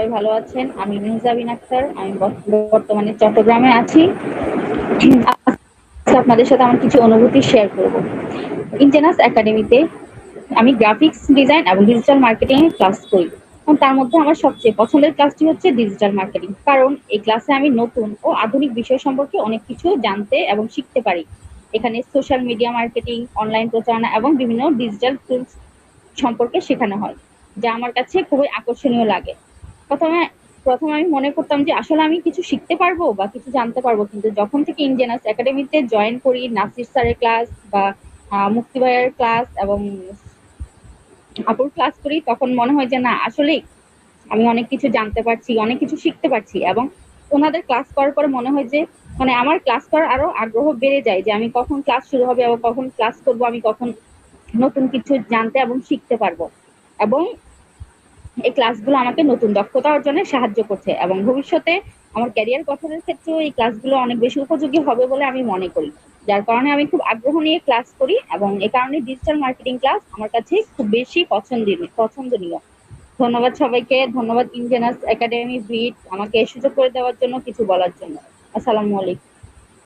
সবাই ভালো আছেন। আমি মিনজাবিন আক্তার। আমি বর্তমানে চট্টগ্রামে আছি। আজকে আপনাদের সাথে আমার কিছু অনুভূতি শেয়ার করব। ইনজেনাস একাডেমিতে আমি গ্রাফিক্স ডিজাইন এবং ডিজিটাল মার্কেটিং এর ক্লাস করি। এবং তার মধ্যে আমার সবচেয়ে পছন্দের ক্লাসটি হচ্ছে ডিজিটাল মার্কেটিং। কারণ এই ক্লাসে আমি নতুন ও আধুনিক বিষয় সম্পর্কে অনেক কিছু জানতে এবং শিখতে পারি। এখানে সোশ্যাল মিডিয়া মার্কেটিং, অনলাইন প্রচারণা এবং বিভিন্ন ডিজিটাল টুলস সম্পর্কে শেখানো হয়, যা আমার কাছে খুবই আকর্ষণীয় লাগে। প্রথমে প্রথমে আমি মনে করতাম যে আসলে আমি কিছু শিখতে পারবো বা কিছু জানতে পারবো, কিন্তু যখন থেকে ইনজেনাস একাডেমিতে জয়েন করি, নাসির স্যারের ক্লাস বা মুক্তি ভাইয়ের ক্লাস এবং আপুর ক্লাস করি, তখন মনে হয় যে না, আসলেই আমি অনেক কিছু জানতে পারছি, অনেক কিছু শিখতে পারছি। এবং ওনাদের ক্লাস করার পরে মনে হয় যে মানে আমার ক্লাস করার আরো আগ্রহ বেড়ে যায়, যে আমি কখন ক্লাস শুরু হবে এবং কখন ক্লাস করব, আমি কখন নতুন কিছু জানতে এবং শিখতে পারবো। এবং এই ক্লাসগুলো আমাকে নতুন দক্ষতা অর্জনে সাহায্য করছে এবং ভবিষ্যতে আমার ক্যারিয়ার গঠনের ক্ষেত্রেও এই ক্লাসগুলো অনেক বেশি উপযোগী হবে বলে আমি মনে করি। যার কারণে আমি খুব আগ্রহ নিয়ে ক্লাস করি এবং এ কারণে ডিজিটাল মার্কেটিং ক্লাস আমার কাছে খুব বেশি পছন্দনীয়। ধন্যবাদ সবাইকে। ধন্যবাদ ইনজেনাস একাডেমি বিট আমাকে এই সুযোগ করে দেওয়ার জন্য, কিছু বলার জন্য। আসসালামু আলাইকুম।